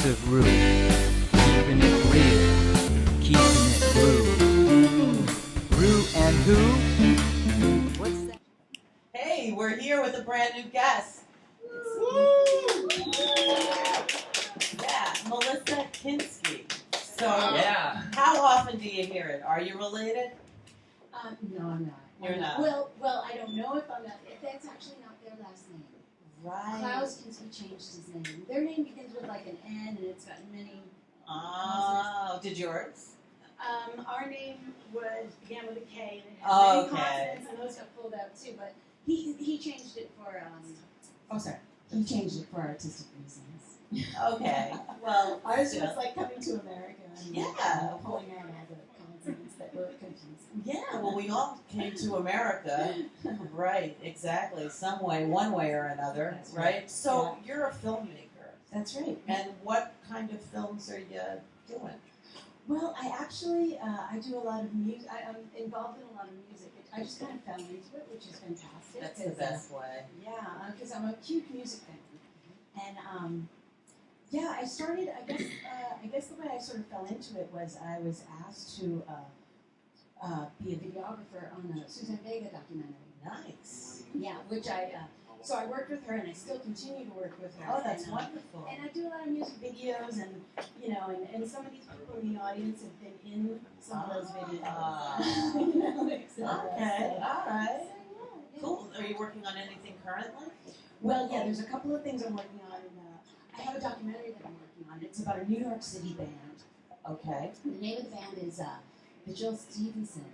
of Rue. Keeping it real, keeping it Rue. Rue and who? What's that? Hey, we're here with a brand new guest. Yeah, Melissa Kinski. So, Yeah. how often do you hear it? Are you related? No, I'm not. You're not. Well, I don't know if I'm not. If that's actually not their last name. Right. Klaus Kinski changed his name. Their name begins with like an N, and it's got many. Oh, did yours? Our name began with a K, and it had Oh, many okay. consonants, and those got pulled out too. But he changed it for he changed it for artistic reasons. Okay. Well, Ours still. was like coming to America and Yeah. pulling out all the consonants that were confusing. Yeah, well, we all came to America. Right, exactly. Some way, one way or another, That's right? So, you're a filmmaker. That's right. And what kind of films are you doing? Well, I actually I do a lot of music. I'm involved in a lot of music. I just kind of fell into it, which is fantastic. That's the best way. Yeah, because I'm a huge music fan, and yeah, I started. I guess the way I sort of fell into it was I was asked to be a videographer on a Susan Vega documentary. Nice. Yeah, which so I worked with her, and I still continue to work with her. Oh, that's and, wonderful. And I do a lot of music videos, and and some of these people in the audience have been in some of those videos. Okay, all right. Yeah. Cool. Are you working on anything currently? Well, yeah, there's a couple of things I'm working on. I have a documentary that I'm working on. It's about a New York City band. Okay. The name of the band is the Jill Stevenson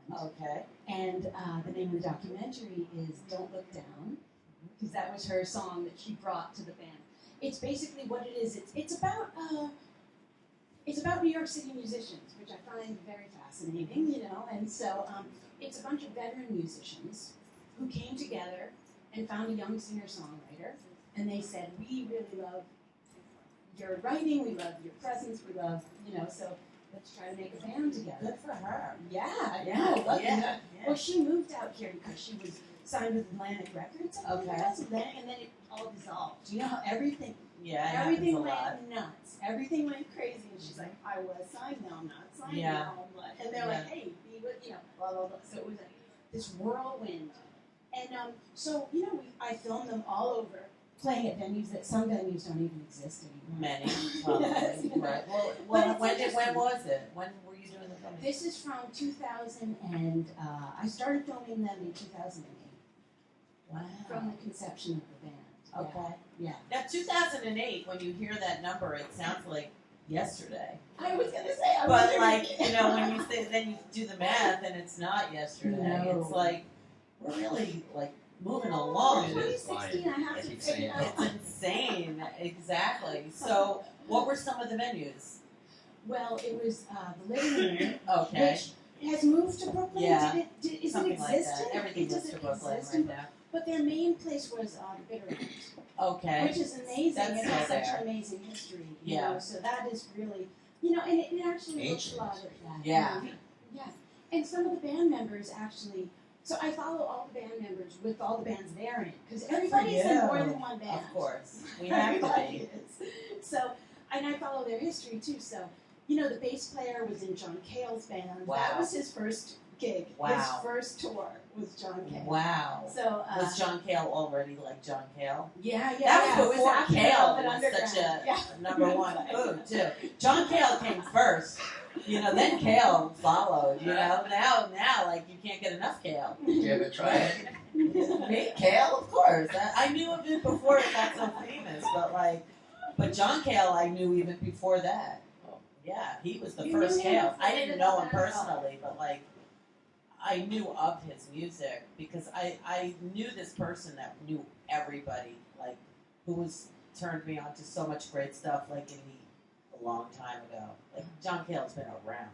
Band. Okay. And the name of the documentary is Don't Look Down, because that was her song that she brought to the band. It's basically what it is. It's about New York City musicians, which I find very fascinating, And so it's a bunch of veteran musicians who came together and found a young singer-songwriter, and they said, "We really love your writing, we love your presence, we love, so let's try to make a band together." Good for her. Yeah, Yeah. Well, she moved out here because she was signed with Atlantic Records. I think it was, and then it all dissolved. You know how everything Everything a lot. went nuts. Everything went crazy, and she's like, "I was signed, now I'm not signed." Yeah. Now I'm like, and they're like, "Hey, be with, blah blah blah." So it was this whirlwind, and so I filmed them all over, playing at venues that some venues don't even exist anymore. Many, probably. Yes, Right. Well, But when it's was it? When were you doing the filming? This is from 2000, and I started filming them in 2008. Wow. From the conception of the band. Okay. Yeah. Now, 2008, when you hear that number, it sounds like yesterday. I was gonna say, But when you say, then you do the math, and it's not yesterday. No. It's like we're really moving along. 2016, I have to figure it It's out. insane. Exactly. So, what were some of the venues? Well, it was the living room, Okay. which has moved to Brooklyn. Yeah. Is Something it like that. existent? Everything It moves to doesn't Brooklyn exist, right now. But their main place was the Bitter End, Okay. which is amazing. That's It still has such there. amazing history. Yeah. So that is really, and it actually looks a lot of that. Yeah. Yeah. And some of the band members actually. So I follow all the band members with all the bands they're in, because everybody's in more than one band. Of course. We have to Everybody be. is. So, and I follow their history too. So, the bass player was in John Cale's band. Wow. That was his first gig. Wow. His first tour was John Cale. Wow. So, Was John Cale already like John Cale? Yeah. That was it before after Cale Velvet was Underground. such a Yeah. number one food too. John Cale came first, then Cale followed. Now you can't get enough Cale. Did you ever try it? Me, Cale, of course. I knew of it before it got so famous, but John Cale I knew even before that. Yeah, he was the You first knew him Cale. before I you didn't did know that him at all. personally, but I knew of his music because I knew this person that knew everybody, who turned me on to so much great stuff, a long time ago. John Cale's been around.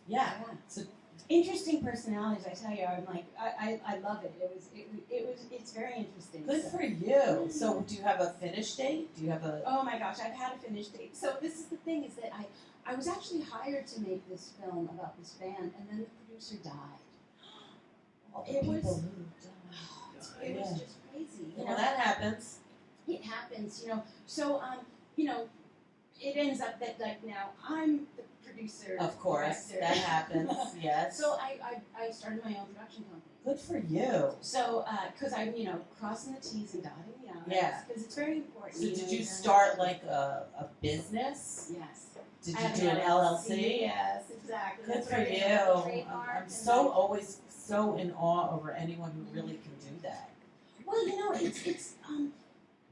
Yeah. So Interesting personalities, I tell you. I'm like, I love it. It's very interesting. good for you. So do you have a finish date? Do you have a? Oh my gosh, I've had a finish date. So this is the thing, is that I was actually hired to make this film about this band, and then the producer died. All the It people was- who died. It was Yeah. just crazy. Well, that happens. It happens, So, it ends up that like now I'm the producer. Of course, director. that happens. Yes. So I started my own production company. Good for you. So, because I'm, crossing the T's and dotting the I's. Yeah. Because it's very important. So did you start like a business? Yes. Did I you have do an LLC? Yes, exactly. Good That's for right. you. I have a trademark I'm and so always so in awe over anyone who really can do that. Well, it's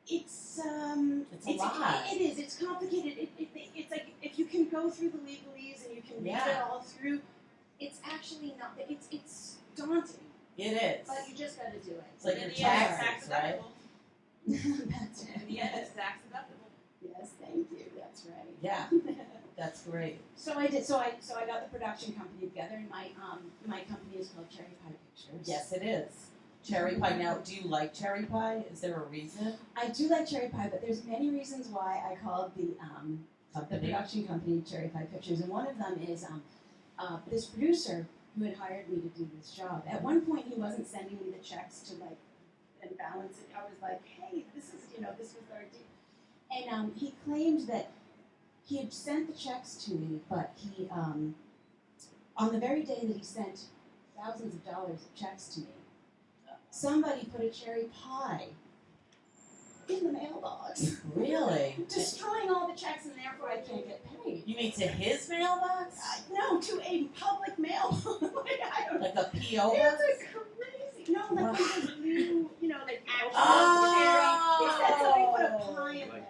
It's a lot. It is. It's complicated. It's like if you can go through the legalese and you can read it all through, it's actually not. It's daunting. It is. But you just got to do it. It's like your In the end, it's taxes, tax right? deductible. That's right. In the end, it's tax deductible. Yes, thank you. That's right. Yeah, that's great. So I did. So I got the production company together, and my company is called Cherry Pie Pictures. Yes, it is. Cherry pie. Now, do you like cherry pie? Is there a reason? I do like cherry pie, but there's many reasons why I called the Company. production company Cherry Pie Pictures, and one of them is this producer who had hired me to do this job. At one point, he wasn't sending me the checks to and balance it. I was like, hey, this is this was our deal, and he claimed that he had sent the checks to me, but he on the very day that he sent thousands of dollars of checks to me, somebody put a cherry pie in the mailbox, Really? destroying all the checks, and therefore I can't get paid. You mean to his mailbox? No, to a public mailbox. I don't know. Like a P.O. box? It's crazy. No, like one of those blue, like actual Oh. cherry. He said somebody put a pie in there.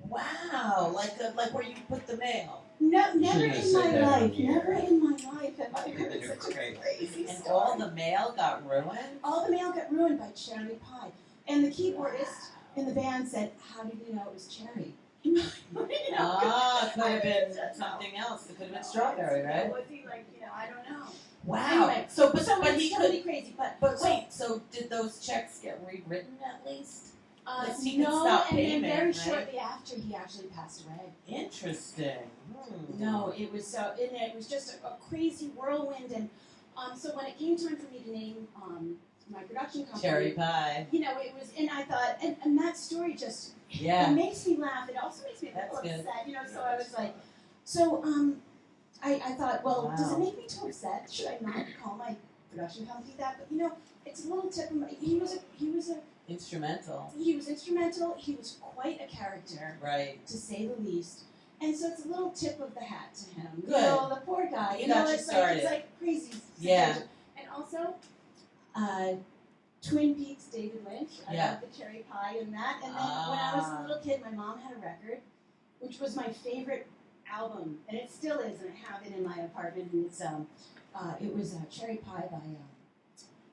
Wow, like where you put the mail. No, never Shouldn't have in said my that on life. the air. Never in my life have I heard such a crazy And story. all the mail got ruined? All the mail got ruined by cherry pie. And the keyboardist in the band said, "How did you know it was cherry?" Ah, could have been something else. It could have been strawberry, right? Was he like, I don't know. Wow. Anyway, So, but it's he totally could. crazy. But Wait. So did those checks get rewritten at least? Because he could no, stop and then payment, very right? shortly after, he actually passed away. Interesting. No, it was so, and it was just a crazy whirlwind. And so when it came time for me to name my production company, Cherry pie. it was, and I thought, and that story just it Yeah. makes me laugh. It also makes me a That's little good. upset. So I was like, I thought, well, does it Wow. make me too upset? Should I not call my production company that? But it's a little tip. He was Instrumental. instrumental. He was quite a character, Right. to say the least. And so it's a little tip of the hat to him. Good. The poor guy. He got you it's started. like crazy. Yeah. situation. And also, Twin Peaks, David Lynch. I Yeah. love the cherry pie and that. And then when I was a little kid, my mom had a record, which was my favorite album, and it still is, and I have it in my apartment. And it's it was Cherry Pie by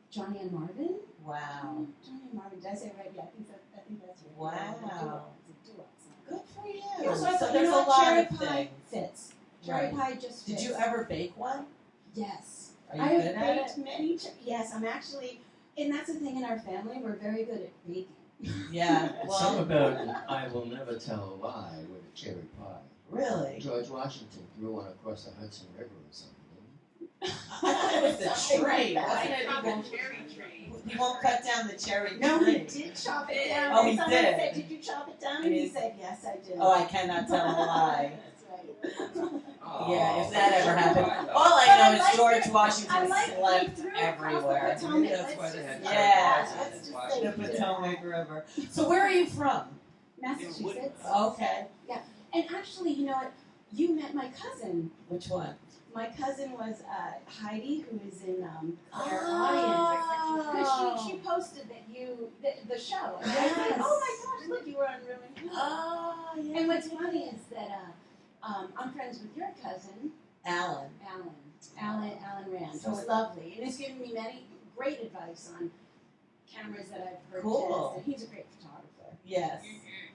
Johnny and Marvin. Wow. Johnny and Marvin. Did I say it right? Yeah, I think that's right. Wow. It's a duo. Good for you. Yeah, so I thought, there's a what, lot cherry of pie things. fits. Cherry Right. pie just fits. Did you ever bake one? Yes. Are you I good have at baked many. Yes, I'm actually, and that's the thing in our family. We're very good at baking. it? Yeah. Something Well, about I will never tell a lie with a cherry pie. really? George Washington threw one across the Hudson River or something, didn't I thought it was the Something like tree. that. Wasn't it? From He won't, the cherry tree. he won't cut down the cherry No, tree. he did chop it down. Oh, and he someone did? said, "Did you chop it down?" And he He- said, "Yes, I did." Oh, I cannot tell a lie. That's right. he? Yeah, if that ever happened. Oh. All But I I know is like George it. Washington I like slept threw it everywhere. across the Potomac. That's Let's why they just had say cherry that. pies Let's in just Washington. say The that. Potomac River. So where are you from? Massachusetts. Okay. And actually, you know what? You met my cousin. Which one? My cousin was Heidi, who is in our audience. Because she posted that the show. And I was like, Yes. oh my gosh, look, you were on Ruin Who. Oh, yeah. And what's funny is that I'm friends with your cousin, Alan. Alan Rand, So- who's lovely. And has given me many great advice on cameras that I've purchased. Cool. And he's a great photographer. Yes.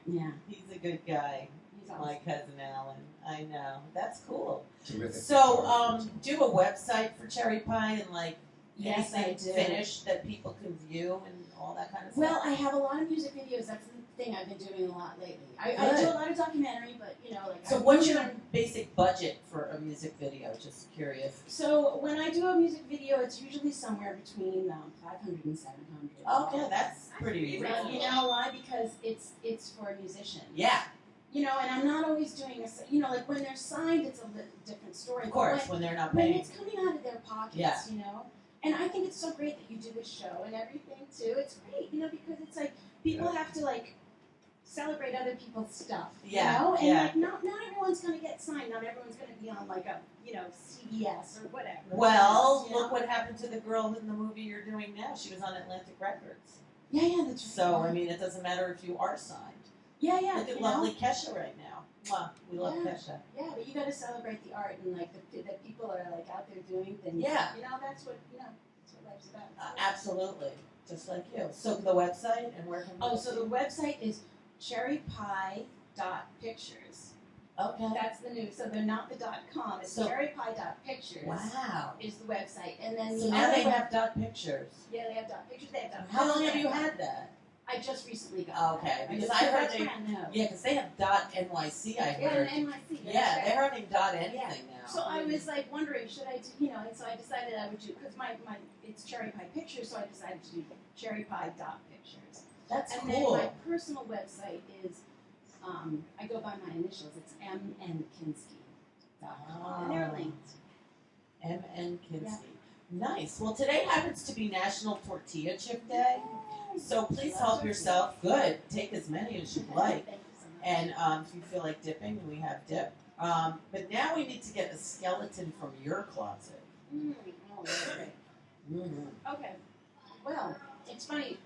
Yeah, He's a good guy. he's My awesome. cousin Alan. I know. That's cool. Terrific. So, do you have a website for Cherry Pie and like Yes, I anything do. finished that people can view and all that kind of Well, stuff? I have a lot of music videos. That's the thing I've been doing a lot lately. I Good. do a lot of documentary, but So, I'm what's working your on- basic budget for a music video? Just curious. So when I do a music video, it's usually somewhere between 500 and 700. Okay, that's pretty That's Well, reasonable. you know why? Because it's for a musician. Yeah. You know, and I'm not always doing like when they're signed, it's a different story. Of course, But when they're not when paying. it's coming out of their pockets, Yeah. you know. And I think it's so great that you do this show and everything too. It's great, you know, because it's like people have to like celebrate other people's stuff, Yeah, you know. And yeah. like not everyone's gonna get signed. Not everyone's gonna be on like a CBS or whatever. Well, you know? look what happened to the girl in the movie you're doing now. She was on Atlantic Records. Yeah, that's right. So, I mean, it doesn't matter if you are signed. yeah, Look at you lovely know? Kesha right now. Mwah, we love Yeah. Kesha. Yeah, but you got to celebrate the art and like that people are like out there doing things. Yeah. You know, that's what that's what life's about. Absolutely. Just like you. So the website and where can Oh, people so see the it? website is cherrypie.pictures. Okay. That's the new. So they're not the .com. It's So- cherrypie.pictures. Wow. Is the website, and then So the now other they have dot pictures. yeah, they have .pictures. They have How long have you had that? I just recently got. Okay, that. because just- I heard that's they- brand new. Yeah, because they have dot NYC, I Yeah, heard. and NYC. that's Yeah, right. they're having dot anything now. So I was like wondering, should I do, and so I decided I would do, because my it's Cherry Pie Pictures, so I decided to do cherrypie.pictures. That's And cool. then my personal website is, I go by my initials, it's mnkinski.com, and they're Ah. linked. M.N. Kinski. Nice. Well, today happens to be National Tortilla Chip Day, so please help yourself. Good. Take as many as you like. Thank you so much. And if you feel like dipping, we have dip. But now we need to get a skeleton from your closet. Oh, that's great. Mm-hmm. Okay. Well, it's funny.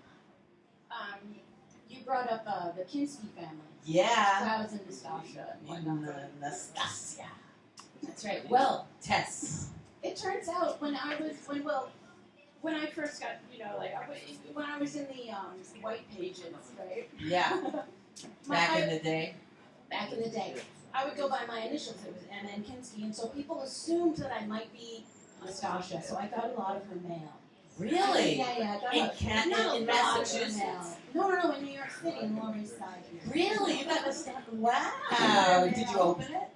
You brought up the Kinski family. Yeah. I was in Natasha and whatnot. Natasha. That's right. Well, Tess. it turns out when I first got, when I was in the white pages, right? Yeah. Back in the day. Back in the day, I would go by my initials. It was M.N. Kinski, and so people assumed that I might be Natasha. So I got a lot of her mail. Really? Yeah. I got In not a in lot of her Massachusetts? mail. No, in New York City, in the Lower East Side. Here. Really? You got a stamp? Wow. Did you open it?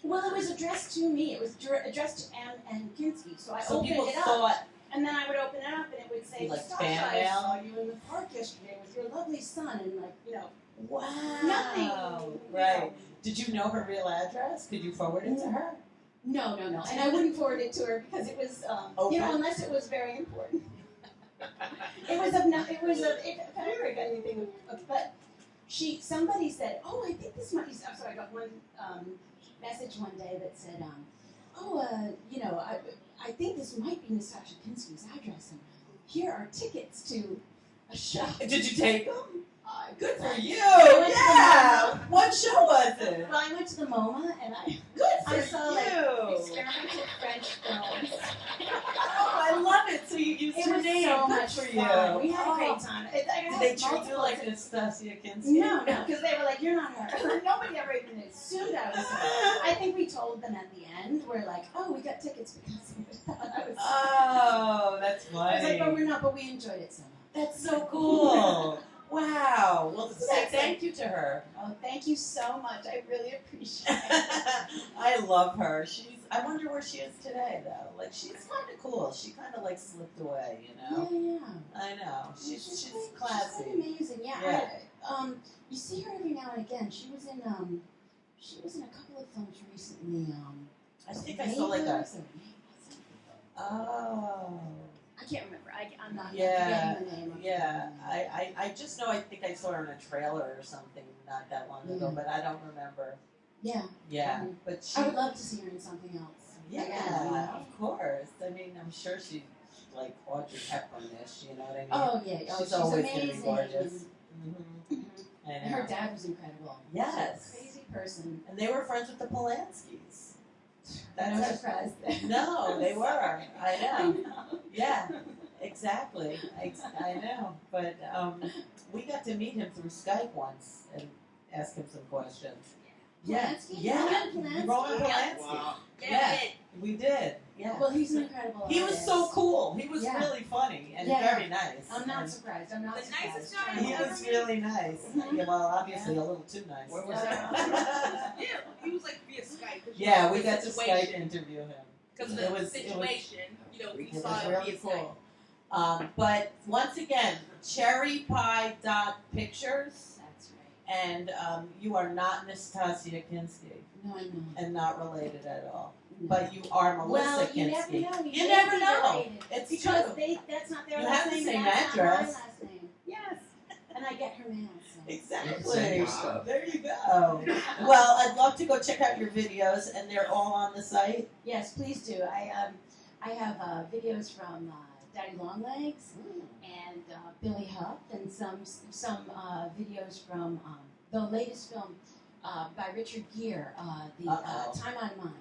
Well, it was addressed to me. It was addressed to M.N. Kinski. So I So opened people it up. thought, And then I would open it up, and it would say, Like Natasha, fan I mail? saw you in the park yesterday with your lovely son, and wow. nothing. Right. Did you know her real address? Could you forward it to her? No. And I wouldn't forward it to her because it was, Okay. unless it was very important. If I ever got anything, but somebody said, oh, I think this might be, so I got one message one day that said, I think this might be Natasha Kinski's address, and here are tickets to a show. Did you take them? Good for you. went to Yeah. What show was it? Well, I went to the MoMA, and Good for I saw, like, you. experimental French films. Oh, I love it. So you used It your was name. so Good much for fun. you. We had a Oh. great time. Did they treat you like Nastasia Kinski? No, because they were like, you're not her. Nobody ever even assumed I was her. I think we told them at the end, we're like, oh, we got tickets because of it. Oh, that's I was like, funny. but we're not, but we enjoyed it so much. That's so cool. Wow. Well, say thank you to her. Oh, thank you so much. I really appreciate it. I love her. I wonder where she is today, though. Like, she's kind of cool. She kind of like slipped away, you know. Yeah. I know. She's She's classy. quite amazing. Yeah. Yeah. You see her every now and again. She was in a couple of films recently. I think I saw like a. Neighbors or- Oh. I can't remember. I'm not Yeah, forgetting the name. Of Yeah. it. I just know. I think I saw her in a trailer or something not that long ago, but I don't remember. Yeah. Yeah, Mhm. but she. I would love to see her in something else. Yeah, Again, you know? of course. I mean, I'm sure she's like Audrey Hepburn-ish, you know what I mean? Oh yeah. Oh, She's she's always gonna be amazing. gorgeous. Mhm. I And know. her dad was incredible. Yes. She's a crazy person. And they were friends with the Polanskis. No That's it. surprise there. No, they were. I I know. know. Yeah, exactly. I know. But we got to meet him through Skype once and ask him some questions. Yeah, Polanski? yeah. Roman Polanski? Roman Polanski. Wow. Yeah, we did. Yeah. Well, he's an incredible He was artist. so cool. He was Yeah. really funny and Yeah. very nice. I'm not And surprised. I'm not The surprised. nicest guy he I've was ever really nice. Mhm. Yeah, well, obviously a little too nice. Where was Yeah, he was like via Skype. 'cause Yeah, of we the got to Skype situation. interview him. Because of It the was- situation, we It saw was it really via Skype. cool. But once again, cherrypie.pictures. That's right. And you are not Natasha Kinski No, I'm not. and not related at all. No. But you are Melissa Well, you never Kinski. know. You never may be know. related. It's Because true. that's not their You last have the name. same That's not my address. last name. Yes. And I get her mail. So. Exactly. Your stuff. There you go. Well, I'd love to go check out your videos, and they're all on the site. Yes, please do. I have videos from Daddy Longlegs and Billy Huff, and some videos from the latest film by Richard Gere, the Time on Mind.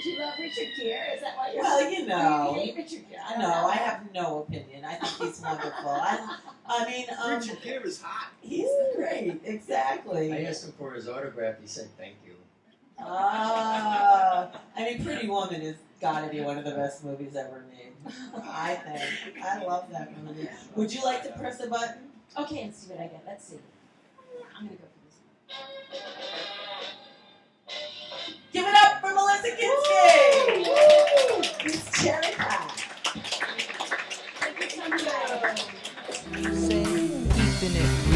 Do you love Richard Gere? Is that why you're? Well, you know. You hate Richard Gere. I don't No, know. I have no opinion. I think he's wonderful. I mean, Richard Gere is hot. he's great. Exactly. I asked him for his autograph. He said thank you. I mean, Pretty Woman has got to be one of the best movies ever made. I think. I love that movie. Would you like to press a button? Okay, and see what I get. Let's see. I'm gonna go for this one. Give it up for Melissa Kinski! It's cherry pie. Thank you so much. You say keeping it